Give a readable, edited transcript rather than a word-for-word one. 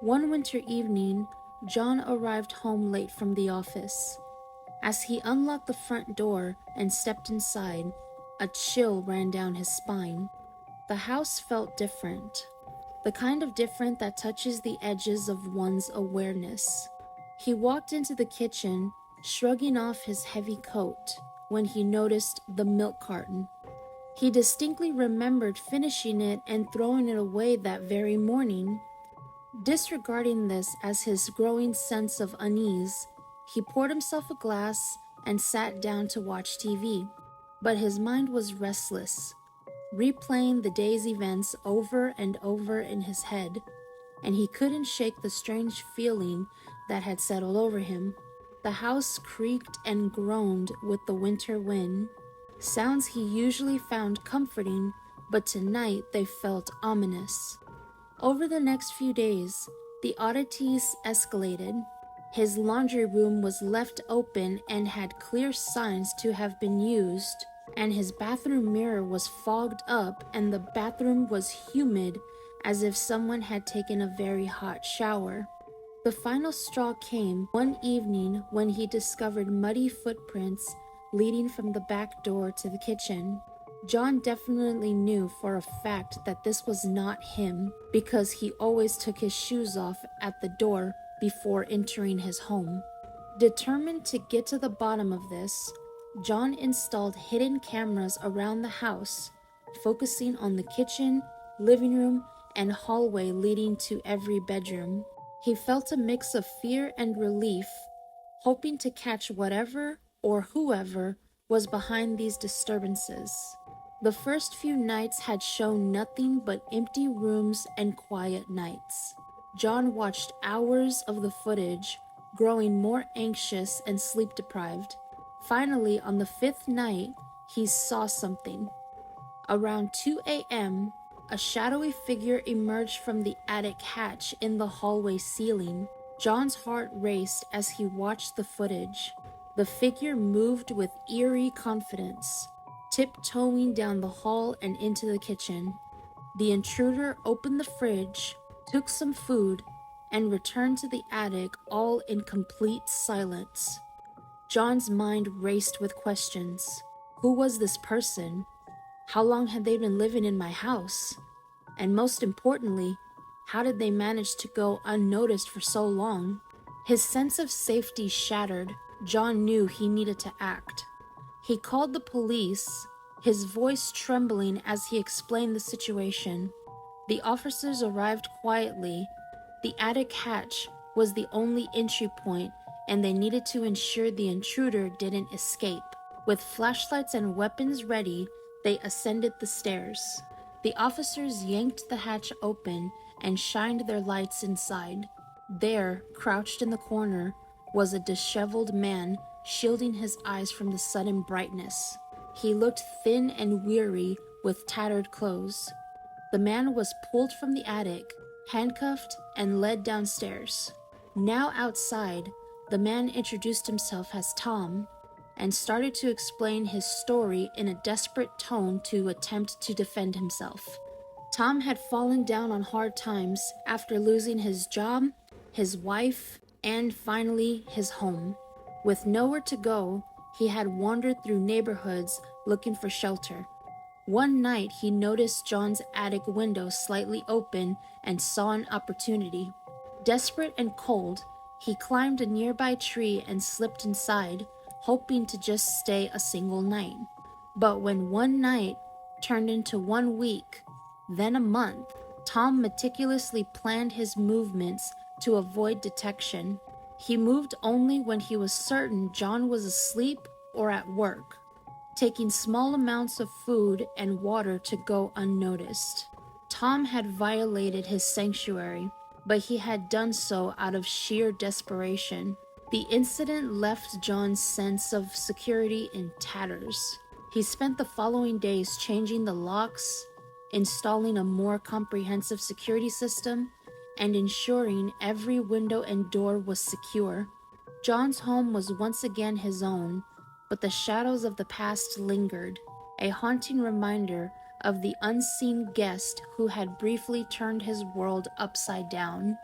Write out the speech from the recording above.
One winter evening, John arrived home late from the office. As he unlocked the front door and stepped inside, a chill ran down his spine. The house felt different, the kind of different that touches the edges of one's awareness. He walked into the kitchen, shrugging off his heavy coat, when he noticed the milk carton. He distinctly remembered finishing it and throwing it away that very morning. Disregarding this as his growing sense of unease, he poured himself a glass and sat down to watch TV. But his mind was restless, replaying the day's events over and over in his head, and he couldn't shake the strange feeling that had settled over him. The house creaked and groaned with the winter wind, sounds he usually found comforting, but tonight they felt ominous. Over the next few days, the oddities escalated. His laundry room was left open and had clear signs to have been used, and his bathroom mirror was fogged up and the bathroom was humid as if someone had taken a very hot shower. The final straw came one evening when he discovered muddy footprints leading from the back door to the kitchen. John definitely knew for a fact that this was not him because he always took his shoes off at the door before entering his home. Determined to get to the bottom of this, John installed hidden cameras around the house, focusing on the kitchen, living room, and hallway leading to every bedroom. He felt a mix of fear and relief, hoping to catch whatever or whoever was behind these disturbances. The first few nights had shown nothing but empty rooms and quiet nights. John watched hours of the footage, growing more anxious and sleep-deprived. Finally, on the fifth night, he saw something. Around 2 a.m., a shadowy figure emerged from the attic hatch in the hallway ceiling. John's heart raced as he watched the footage. The figure moved with eerie confidence, tiptoeing down the hall and into the kitchen. The intruder opened the fridge, took some food, and returned to the attic all in complete silence. John's mind raced with questions. Who was this person? How long had they been living in my house? And most importantly, how did they manage to go unnoticed for so long? His sense of safety shattered. John knew he needed to act. He called the police, his voice trembling as he explained the situation. The officers arrived quietly. The attic hatch was the only entry point, and they needed to ensure the intruder didn't escape. With flashlights and weapons ready, they ascended the stairs. The officers yanked the hatch open and shined their lights inside. There, crouched in the corner, was a disheveled man, shielding his eyes from the sudden brightness. He looked thin and weary, with tattered clothes. The man was pulled from the attic, handcuffed, and led downstairs. Now outside, the man introduced himself as Tom and started to explain his story in a desperate tone to attempt to defend himself. Tom had fallen down on hard times after losing his job, his wife, and finally his home. With nowhere to go, he had wandered through neighborhoods looking for shelter. One night, he noticed John's attic window slightly open and saw an opportunity. Desperate and cold, he climbed a nearby tree and slipped inside, hoping to just stay a single night. But when one night turned into 1 week, then a month, Tom meticulously planned his movements to avoid detection. He moved only when he was certain John was asleep or at work, taking small amounts of food and water to go unnoticed. Tom had violated his sanctuary, but he had done so out of sheer desperation. The incident left John's sense of security in tatters. He spent the following days changing the locks, installing a more comprehensive security system, and ensuring every window and door was secure. John's home was once again his own, but the shadows of the past lingered, a haunting reminder of the unseen guest who had briefly turned his world upside down.